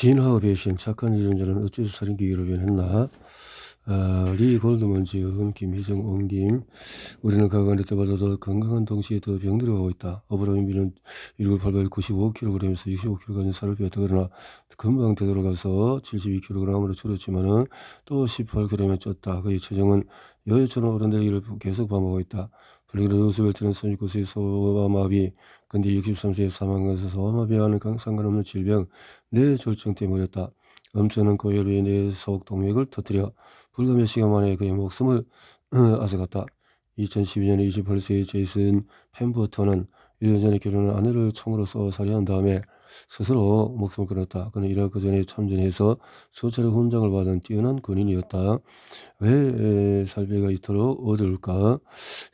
진화의 배신, 착한 유전자는 어째서 살인기계로 변했나? 리 골드먼 지은 김희정 옮김. 우리는 가관의 때보다 더 건강한 동시에 더 병들어가고 있다. 어브라임비는 1988 95kg에서 65kg 가진 살을 빼었다. 그러나 금방 되돌아가서 72kg으로 줄었지만은 또 18g에 쪘다. 그의 체중은 여유처럼 오른되기를 계속 반복하고 있다. 블링크 루스벨트는 39세의 소아마비, 근데 63세에 사망해서 소아마비와는 상관없는 질병, 뇌졸중 때문이었다. 엄청난 고열이 뇌 속 동맥을 터뜨려 불과 몇 시간 만에 그의 목숨을 앗아갔다. 2012년에 28세의 제이슨 펜버턴은 1년 전에 결혼한 아내를 총으로 쏘아 살해한 다음에 스스로 목숨을 끊었다. 그는 이라크 전에 참전해서 수차례 훈장을 받은 뛰어난 군인이었다. 왜 살배가 이토록 어두울까?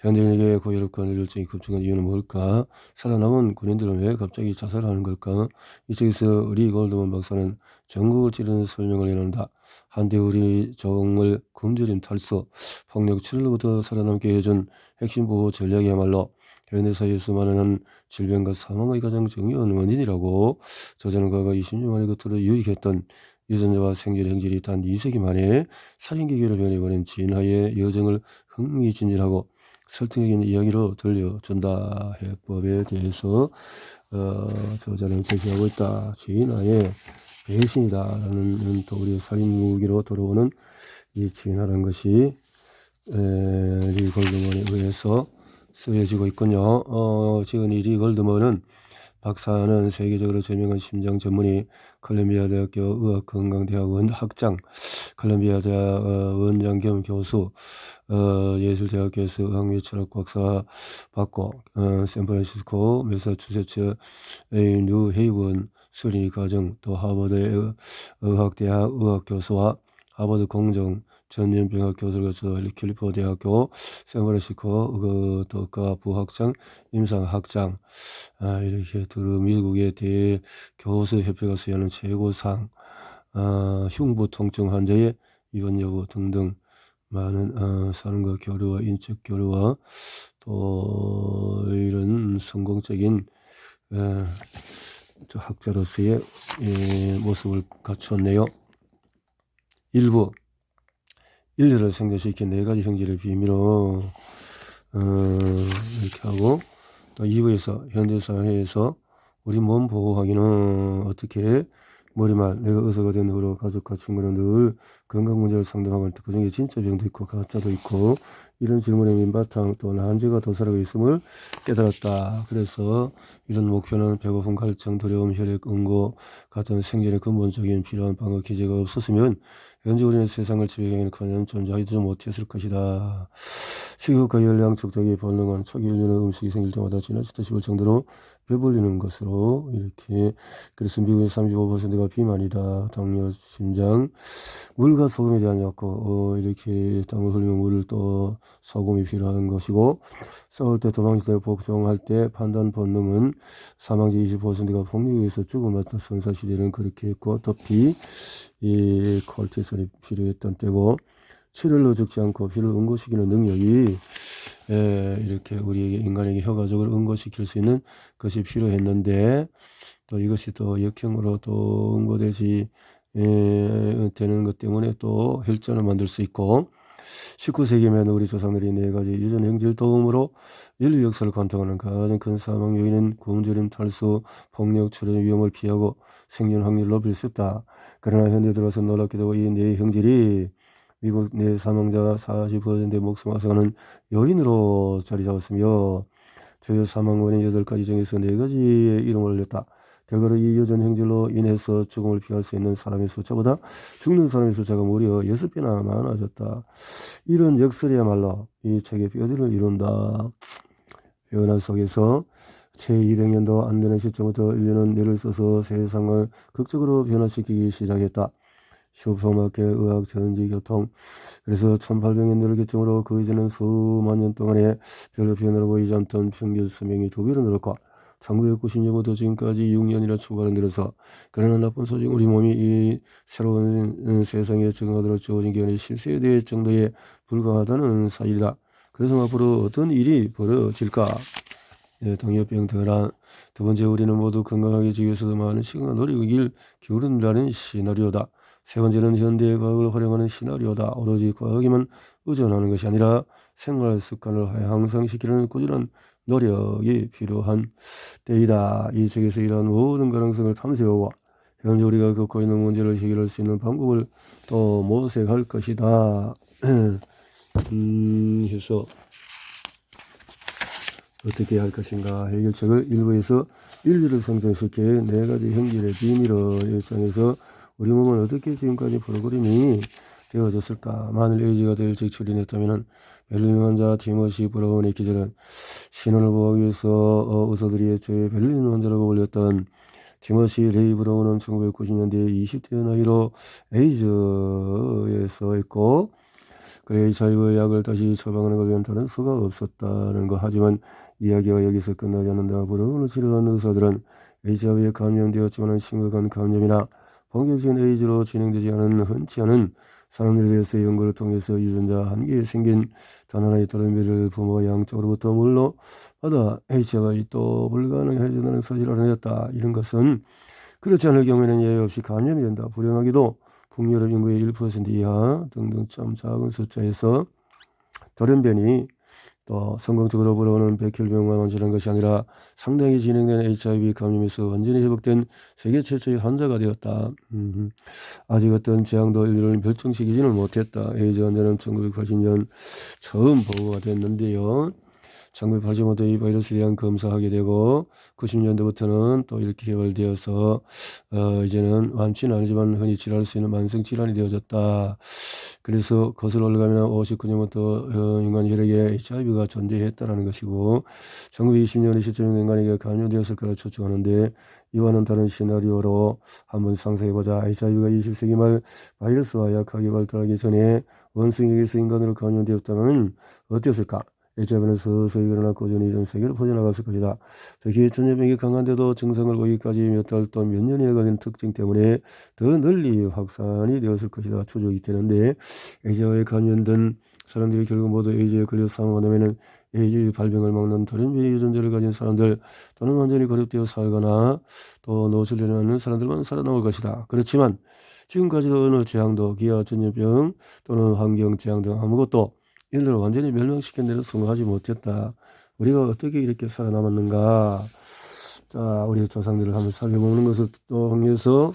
현대인에게 고혈압과 뇌졸중이 급증한 이유는 뭘까? 살아남은 군인들은 왜 갑자기 자살하는 걸까? 이쪽에서 리 골드먼 박사는 전국을 찌르는 설명을 해놓는다. 한때 우리 정을 굶주린 탈소, 폭력 출혈로부터 살아남게 해준 핵심 보호 전략이야말로 현대사회에서 많은 질병과 사망의 가장 중요한 원인이라고. 저자는 과거 20년 만에 그토록 유익했던 유전자와 생존 행진이 단 2세기 만에 살인기계로 변해버린 진화의 여정을 흥미진진하고 설득력 있는 이야기로 들려준다. 해법에 대해서 저자는 제시하고 있다. 진화의 배신이다라는 또 우리 살인무기로 돌아오는 이 진화라는 것이 리 골드먼에 의해서 쓰여지고 있군요. 지금 이 리 골드먼은 박사는 세계적으로 유명한 심장 전문의, 콜롬비아 대학교 의학건강대학 학장, 콜롬비아 대학 원장 겸 교수, 예술대학교에서 의학매체학 박사 받고 샌프란시스코 매사추세츠의 뉴헤이븐 수린이 과정, 또 하버드 의학대학 의학교수와 하버드 공정 전염병학 교수를 거쳐 캘리포니아 대학교 샌프란시스코 덕가 부학장 임상학장, 이렇게 미국의 대교수협회가 수여하는 최고상, 흉부 통증 환자의 입원 여부 등등 많은 사람과 교류와 인적 교류와 또 이런 성공적인 학자로서의 모습을 갖추었네요. 일부 인류를 생존시킨 4가지 형질의 비밀로 이렇게 하고, 또 2부에서 현대사회에서 우리 몸 보호하기는 어떻게, 머리말, 내가 의사가 된 후로 가족과 친구는 늘 건강 문제를 상담하고 할 때 그중에 진짜 병도 있고 가짜도 있고 이런 질문의 민바탕 또 난제가 도사하고 있음을 깨달았다. 그래서 이런 목표는 배고픔, 갈증, 두려움, 혈액, 응고 같은 생존의 근본적인 필요한 방어 기제가 없었으면 현재 우리는 세상을 지배하기는 존재하지도 못했을 것이다. 식욕과 열량 축적에 번능한 초기 인류는 음식이 생길 때마다 지나치다 싶을 정도로 배불리는 것으로 이렇게. 그래서 미국의 35%가 비만이다. 당뇨, 심장, 물과 소금에 대한 약고 이렇게 땀을 흘리면 물을 또 소금이 필요한 것이고, 싸울 때 도망칠 때 복종할 때 판단 본능은 사망자 20%가 폭력에 의해서 죽음을 맞은 선사시대는 그렇게 했고, 더피 이 콜티솔이 필요했던 때고, 출혈로 죽지 않고 피를 응고시키는 능력이 이렇게 우리에게 인간에게 혀가족을 응고시킬 수 있는 것이 필요했는데, 또 이것이 또 역형으로 또 응고되지 되는 것 때문에 또 혈전을 만들 수 있고, 19세기에는 우리 조상들이 4가지 유전 행질 도움으로 인류 역사를 관통하는 가장 큰 사망 요인은 굶주림, 탈수, 폭력, 출혈 위험을 피하고 생존 확률을 높일 수 있다. 그러나 현대 들어서 놀랍게도 이 4형질이 미국 내 사망자 40%의 목숨 앗아가는 요인으로 자리 잡았으며, 주요 사망 원인 8가지 중에서 4가지의 이름을 올렸다. 결과로 이 유전 행질로 인해서 죽음을 피할 수 있는 사람의 숫자보다 죽는 사람의 숫자가 무려 6배나 많아졌다. 이런 역설이야말로 이 책의 뼈대를 이룬다. 변화 속에서 제200년도 안 되는 시점부터 인류는 뇌를 써서 세상을 극적으로 변화시키기 시작했다. 슈퍼마켓, 의학, 전지, 교통. 그래서 1800년대를 기점으로 그 이전은 수만 년 동안에 별로 변화를 보이지 않던 평균 수명이 2배로 늘었고, 1990년부터 지금까지 6년이나 추가로 늘어서, 그러나 나쁜 소식, 우리 몸이 이 새로운 세상에 적응하도록 주어진 기간이 10세대 정도에 불과하다는 사실이다. 그래서 앞으로 어떤 일이 벌어질까? 당뇨병 등이라. 두 번째, 우리는 모두 건강하게 지기 위해서 많은 시간과 노력을 기울인다는 시나리오다. 세 번째는 현대의 과학을 활용하는 시나리오다. 오로지 과학에만 의존하는 것이 아니라 생활 습관을 향상시키는 꾸준한 노력이 필요한 때이다. 이 책에서 이러한 모든 가능성을 탐색하고 현재 우리가 겪고 있는 문제를 해결할 수 있는 방법을 또 모색할 것이다. 해서 어떻게 할 것인가 해결책을 일부에서 인류를 성장시켜 네 가지 형질의 비밀을 일상에서 우리 몸은 어떻게 지금까지 프로그램이 되어졌을까. 만일 에이즈가 될지 출연했다면 베를린 환자 티머시 브라운의 기절은 신원을 보호하기 위해서 의사들이 애초에 베를린 환자라고 불렸던 티머시 레이 브라운은 1990년대 20대 나이로 에이즈에 있고 그래 HIV 약을 다시 처방하는 것에 대한 다른 수가 없었다는 것. 하지만 이야기가 여기서 끝나지 않는다. 브라운을 치료한 의사들은 HIV에 감염되었지만 심각한 감염이나 본격적인 에이즈로 진행되지 않은 흔치 않은 사람들에 대해서 연구를 통해서 유전자 한계에 생긴 단 하나의 돌연변이를 부모 양쪽으로부터 물러받아 HIV도 불가능해진다는 사실을 알아냈다. 이런 것은 그렇지 않을 경우에는 예외 없이 감염이 된다. 불행하게도 북유럽 인구의 1% 이하 등등 좀 작은 숫자에서 돌연변이 또 성공적으로 불어오는 백혈병만 완전한 것이 아니라 상당히 진행된 HIV 감염에서 완전히 회복된 세계 최초의 환자가 되었다. 아직 어떤 재앙도 인류를 멸종시키지는 못했다. 에이즈 환자는 1980년 처음 보고가 됐는데요. 1985년도에 이 바이러스에 대한 검사하게 되고 90년도부터는 또 이렇게 개발되어서 이제는 완치는 아니지만 흔히 치료할 수 있는 만성 질환이 되어졌다. 그래서 거슬러 올라가면 59년부터 인간 혈액에 HIV가 존재했다라는 것이고 1920년의 시점에 인간에게 감염되었을 거라 추측하는데 이와는 다른 시나리오로 한번 상상해보자. HIV가 20세기 말 바이러스와 약하게 발달하기 전에 원숭이에게서 인간으로 감염되었다면 어땠을까? HIV는 서서히 그러나 꾸준히 전 세계로 퍼져나갔을 것이다. 특히 전염력이 강한데도 증상을 보이기까지 몇 달 또는 몇 년이 걸리는 특징 때문에 더 널리 확산이 되었을 것이다. 추정이 되는데 HIV에 감염된 사람들이 결국 모두 에이즈에 걸려 사망한다면 에이즈 발병을 막는 돌연변이 유전자를 가진 사람들 또는 완전히 고립되어 살거나 또 노출되지 않는 사람들만 살아남을 것이다. 그렇지만 지금까지도 어느 재앙도 기아 전염병 또는 환경 재앙 등 아무것도 인류를 완전히 멸망시킨 데는 성공하지 못했다. 우리가 어떻게 이렇게 살아남았는가. 자, 우리 조상들을 한번 살펴보는 것을 통해서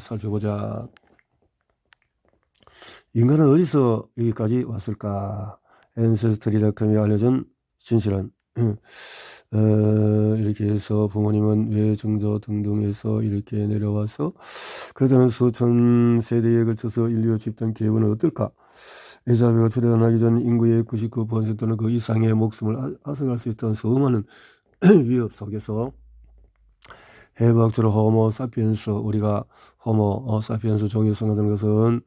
살펴보자. 인간은 어디서 여기까지 왔을까. 앤세스터리닷컴이 알려준 진실은 이렇게 해서 부모님은 외정조 등등에서 이렇게 내려와서 그렇다면 수천 세대에 걸쳐서 인류 집단 계획은 어떨까. HIV가 출현하기 전 인구의 99%는 그 이상의 목숨을 앗아갈 수 있던 수많은 위협 속에서 해부학적으로 호모 사피엔스 우리가 호모 사피엔스 종이 성화되는 것은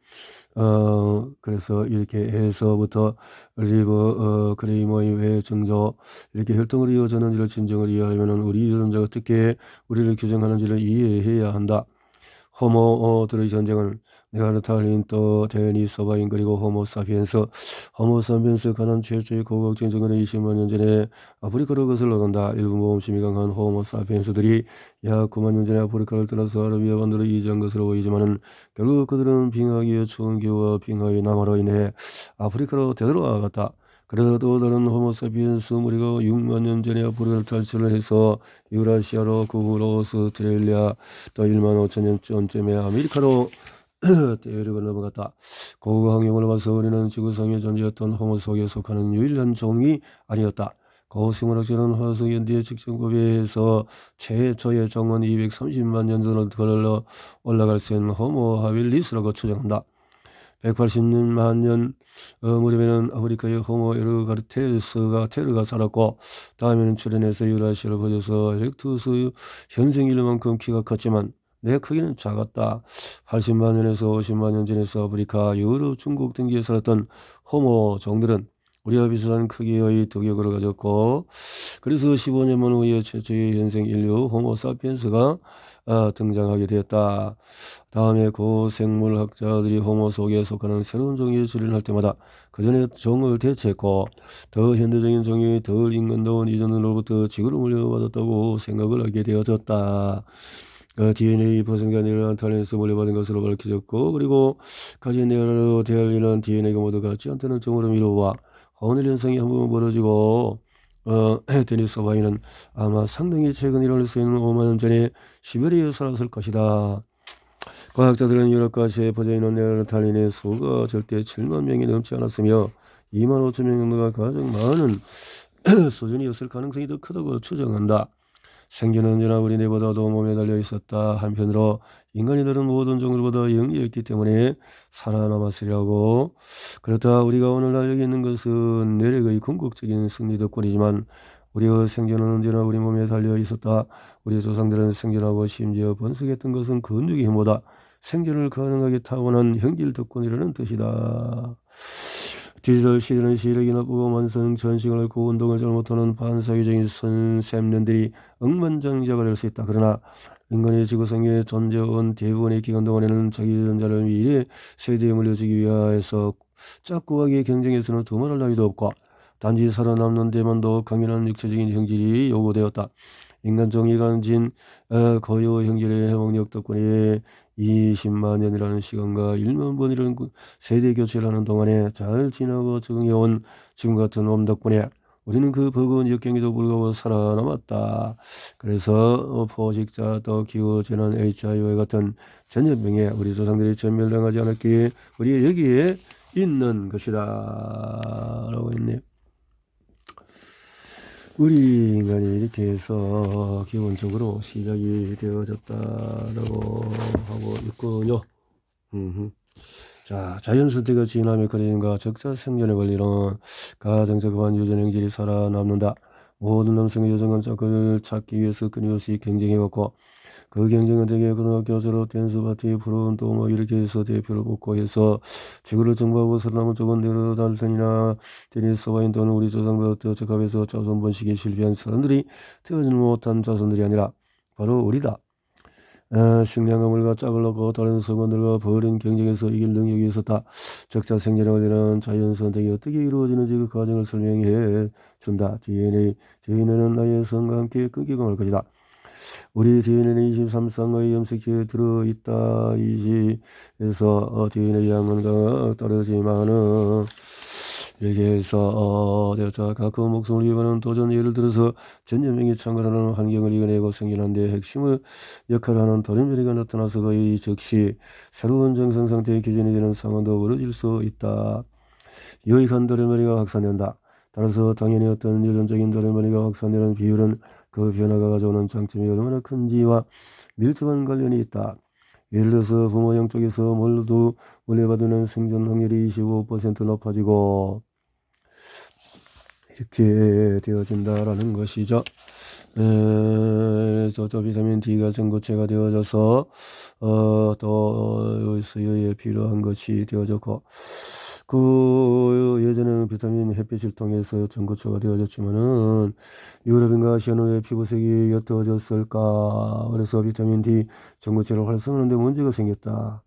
그래서 이렇게 해서부터 리버 그레이머의 외정조 이렇게 혈통을 이어졌는지를 진정을 이해하려면 우리 유전자가 어떻게 우리를 규정하는지를 이해해야 한다. 호모들의 전쟁은 네안데르탈인 또 데니소바인 그리고 호모 사피엔스 가난 최초의 고고학적인 정글은 20만 년 전에 아프리카로 거슬러 간다. 일부 모험심이 강한 호모 사피엔스들이 약 9만 년 전에 아프리카를 떠나서 아라비아 반도로 이주한 것으로 보이지만은 결국 그들은 빙하기의 추운 기후와 빙하의 남하로 인해 아프리카로 되돌아갔다. 그러다 또 다른 호모사피엔스 무리가 6만 년 전에 아프리카를 탈출을 해서 유라시아로 그 후로 오스트레일리아 또 1만 5천 년 전쯤에 아메리카로 대륙을 넘어갔다. 고고 환경을 봐서 우리는 지구상에 존재했던 호모 속에 속하는 유일한 종이 아니었다. 고생물학자는 화석 연대의 측정법에 의해서 최초의 종은 230만 년 전으로 걸러 올라갈 수 있는 호모 하빌리스라고 추정한다. 180만 년 무렵에는 아프리카의 호모 에르가르테스가 살았고 다음에는 출현해서 유라시아를 퍼져서 에렉투스 현생인류만큼 키가 컸지만 내 크기는 작았다. 80만 년에서 50만 년 전에서 아프리카, 유럽, 중국 등지에 살았던 호모 종들은 우리와 비슷한 크기의 덕역을 가졌고, 그래서 15년만 후에 최초의 현생 인류 호모사피엔스가 등장하게 되었다. 다음에 고생물학자들이 호모 속에 속하는 새로운 종의 처리를 때마다 그 전에 종을 대체했고, 더 현대적인 종이 덜 인간다운 이전으로부터 지구로 물려받았다고 생각을 하게 되어졌다. DNA 보생자 네안탈린에서 물려받은 것으로 밝혀졌고, 그리고 가진 네안으로 되어있는 DNA가 모두 같지 않다는 점으로 미루와 오늘 현상이 한번 벌어지고, 데니스 바이는 아마 상당히 최근 일어날 수 있는 5만 년 전에 시베리아에 살았을 것이다. 과학자들은 유럽까지 퍼져있는 네안탈린의 수가 절대 7만 명이 넘지 않았으며 2만 5천 명 정도가 가장 많은 수준이었을 가능성이 더 크다고 추정한다. 생존은 언제나 우리네보다도 몸에 달려 있었다. 한편으로 인간이들은 모든 종들보다 영리했기 때문에 살아남았으리라고. 그렇다 우리가 오늘날 여기 있는 것은 내력의 궁극적인 승리 덕분이지만 우리의 생존은 언제나 우리 몸에 달려 있었다. 우리 조상들은 생존하고 심지어 번성했던 것은 근육의 힘보다 생존을 가능하게 타고난 형질 덕분이라는 뜻이다. 디지털 시대는 시력이 나쁘고 만성 전식을 앓고 운동을 잘못하는 반사회적인 선생님들이 억만장자가 될 수 있다. 그러나 인간의 지구상에 존재한 대부분의 기간 동안에는 자기 유전자를 미래 세대에 물려주기 위하여서 짝구하게 경쟁에서는 두말할 나위도 없고 단지 살아남는 데만도 강인한 육체적인 형질이 요구되었다. 인간종이 가진 고유 형질의 회복력 덕분에 20만 년이라는 시간과 1만 번이라는 세대 교체를 하는 동안에 잘 지나고 적응해온 지금 같은 몸 덕분에 우리는 그 버거운 역경에도 불구하고 살아남았다. 그래서 포식자 또 기후재난 HIV 같은 전염병에 우리 조상들이 전멸당하지 않았기에 우리 여기에 있는 것이다 라고 했네요. 우리 인간이 이렇게 해서 기본적으로 시작이 되어졌다라고 하고 있군요. 자, 자연선택의 진화의 그림과 적자 생존의 권리는 가정적인 유전 행질이 살아남는다. 모든 남성의 여성은 짝을 찾기 위해서 끊임없이 경쟁해왔고 그 경쟁은 대개 고등학교 졸업 댄스 파티 프로그램 또 이렇게 해서 대표를 뽑고 해서 지구를 정복하고 살아남은 쪽은 네르달턴이나 데니스 와인 또는 우리 조상들부터 적합해서 자손 번식에 실패한 사람들이 되어지는 못한 자손들이 아니라 바로 우리다. 식량가물과 짝을 넣고 다른 성원들과 벌인 경쟁에서 이길 능력이 있었다. 적자 생존에 관련한 자연선택이 어떻게 이루어지는지 그 과정을 설명해 준다. DNA는 나의 성과 함께 끊기고 말 것이다. 우리 DNA는 23쌍의 염색체에 들어있다. 이지에서 DNA 양은 따르지만은 이렇게 해서 각그 목숨을 위하는 도전 예를 들어서 전염병이 창궐하는 환경을 이겨내고 생겨난 데 핵심을 역할을 하는 돌연변이가 나타나서 거의 즉시 새로운 정상 상태의 기준이 되는 상황도 벌어질 수 있다. 유익한 돌연변이가 확산된다. 따라서 당연히 어떤 유전적인 돌연변이가 확산되는 비율은 그 변화가 가져오는 장점이 얼마나 큰지와 밀접한 관련이 있다. 예를 들어서 부모형 쪽에서 모두 물려받는 생존 확률이 25% 높아지고 이렇게 되어진다라는 것이죠. 그래서 또 비타민 D가 전구체가 되어져서 또 수요에 필요한 것이 되어졌고 그 예전에는 비타민 햇빛을 통해서 전구체가 되어졌지만은 유럽인가 아시아는 왜 피부색이 옅어졌을까? 그래서 비타민 D 전구체를 활성화하는데 문제가 생겼다.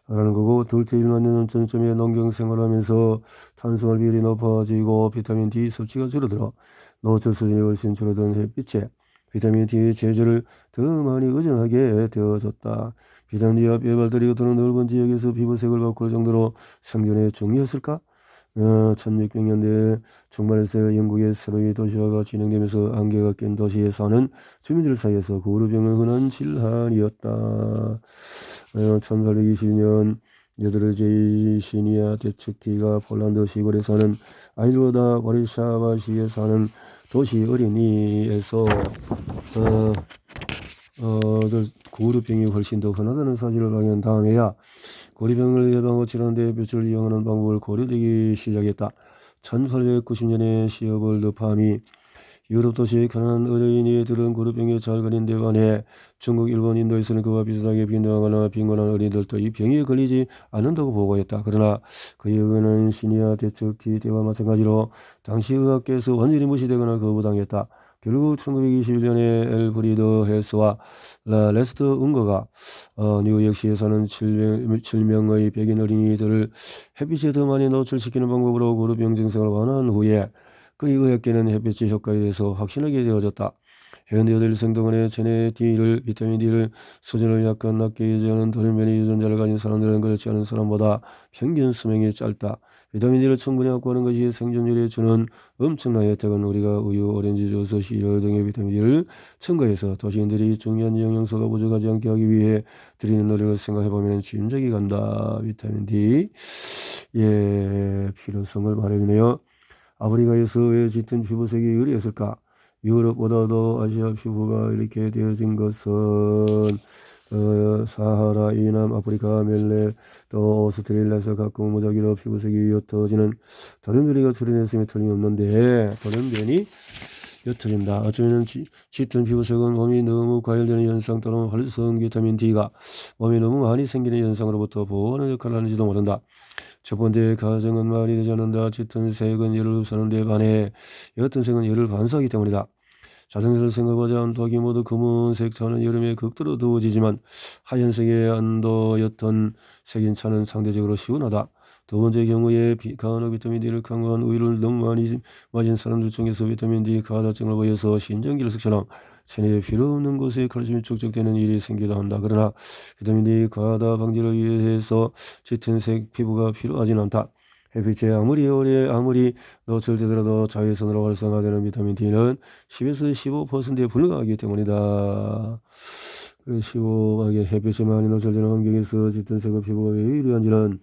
라는 거고 둘째 1만 년 전쯤에 농경 생활하면서 탄수화물 비율이 높아지고 비타민 D 섭취가 줄어들어 노출 수준이 훨씬 줄어든 햇빛에 비타민 D의 제조를 더 많이 의존하게 되어졌다. 비타민 D와 뼈발들이 또는 넓은 지역에서 피부색을 바꿀 정도로 생존에 중요했을까? 1600년대 중반에서 영국의 새로이 도시화가 진행되면서 안개가 낀 도시에 사는 주민들 사이에서 고루병은 흔한 질환이었다. 1822년 여드르제이시니아 대축기가 폴란드 시골에 사는 아이르다 와르샤바시에 사는 도시 어린이에서 고루병이 훨씬 더 흔하다는 사실을 발견한 다음에야 고리병을 예방하고 치료하는 데 볕을 이용하는 방법을 고려되기 시작했다. 1890년에 시어벌드 팜이 유럽 도시의 가난한 어린이들은 고루병에 잘 걸린 데 반해 중국, 일본, 인도에서는 그와 비슷하게 빈둥하거나 빈곤한 어린이들도 이 병에 걸리지 않는다고 보고했다. 그러나 그의 의견은 신의와 대척기 때와 마찬가지로 당시 의학계에서 완전히 무시되거나 거부당했다. 결국 1921년에 엘브리드 헬스와 레스트 운거가 뉴욕시에 사는 7명의 백인 어린이들을 햇빛에 더 많이 노출시키는 방법으로 고루병 증상을 완화한 후에 그의 의학계는 햇빛의 효과에 대해서 확신하게 되어졌다. 현대어들 생동원의 체내 D를, 비타민 D를 수준을 약간 낮게 유지하는 돌연변이 유전자를 가진 사람들은 그렇지 않은 사람보다 평균 수명이 짧다. 비타민 D를 충분히 확보하는 것이 생존율에 주는 엄청난 혜택은 우리가 우유, 오렌지 주스, 시리얼 등의 비타민 D를 첨가해서 도시인들이 중요한 영양소가 부족하지 않게 하기 위해 드리는 노력을 생각해보면 짐작이 간다. 비타민 D 필요성을 말해주네요. 아프리카에서 왜 짙은 피부색이 의뢰했을까? 유럽보다도 아시아 피부가 이렇게 되어진 것은 사하라 이남 아프리카 멜레 또 오스트레일리아에서 가끔 무작위로 피부색이 옅어지는 돌연변이가 출현했음에 틀림없는데 돌연변이 옅어진다. 어쩌면 짙은 피부색은 몸이 너무 과열되는 현상 또는 활성 비타민 D가 몸에 너무 많이 생기는 현상으로부터 보호하는 역할을 하는지도 모른다. 첫 번째 가정은 말이 되지 않는다. 짙은 색은 열을 흡수하는 데 반해 옅은 색은 열을 반사하기 때문이다. 자동차를 생각하지 않도하기 모두 검은색 차는 여름에 극도로 더워지지만 하얀색의 안도 옅은 색인 차는 상대적으로 시원하다. 두 번째 경우에 가한화 비타민 D를 강화한 우유를 너무 많이 마신 사람들 중에서 비타민 D 가다증을 보여서 신장결석처럼 체내에 필요 없는 곳에 칼슘이 축적되는 일이 생기기도 한다. 그러나 비타민 D 과다 방지를 위해서 짙은색 피부가 필요하지는 않다. 햇빛에 아무리 오래 노출되더라도 자외선으로 활성화되는 비타민 D는 10에서 15%에 불과하기 때문이다. 15하게 햇빛에 많이 노출되는 환경에서 짙은색의 피부가 왜 이러한지는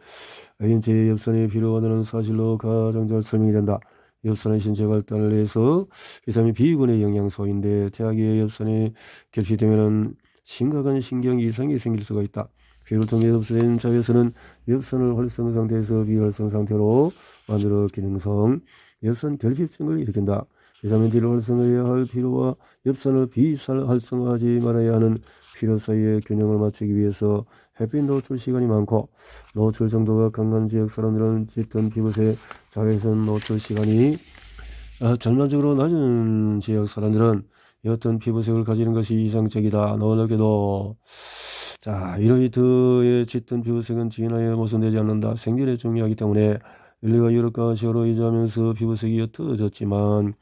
인체의 엽산이 필요하다는 사실로 가장 잘 설명이 된다. 엽산은 신체 발달을 해서 비타민 B군의 영양소인데 태아기의 엽산이 결핍되면 심각한 신경 이상이 생길 수가 있다. 피를 통해 흡수된 자외선은 엽산을 활성 상태에서 비활성 상태로 만들어 기능성 엽산 결핍증을 일으킨다. 비타민 D를 활성화해야 할 피로와 엽산을 비활성화하지 말아야 하는 피로 사이의 균형을 맞추기 위해서 햇빛 노출 시간이 많고 노출 정도가 강한 지역 사람들은 짙은 피부색 자외선 노출 시간이 전반적으로 낮은 지역 사람들은 옅은 피부색을 가지는 것이 이상적이다. 놀랍게도 이노이트의 짙은 피부색은 진화에 모순되지 않는다. 생존에 중요하기 때문에 인류가 유럽과 아시아로 이주하면서 피부색이 옅어졌지만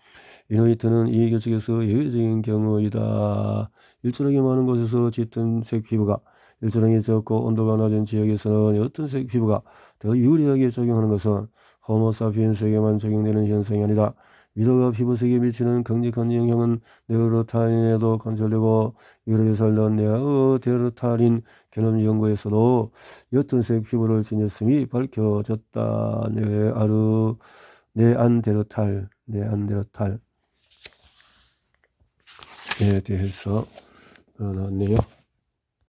이노이트는 이 결정에서 예외적인 경우이다. 일조량이 많은 곳에서 짙은 색 피부가 일조량이 적고 온도가 낮은 지역에서는 옅은 색 피부가 더 유리하게 작용하는 것은 호모사피엔스에게만 적용되는 현상이 아니다. 위도가 피부색에 미치는 강력한 영향은 네어르탈린에도 관찰되고 유럽에 살던 네아르탈린 결혼 연구에서도 옅은색 피부를 지녔음이 밝혀졌다. 네안데르탈에 대해서 나왔네요.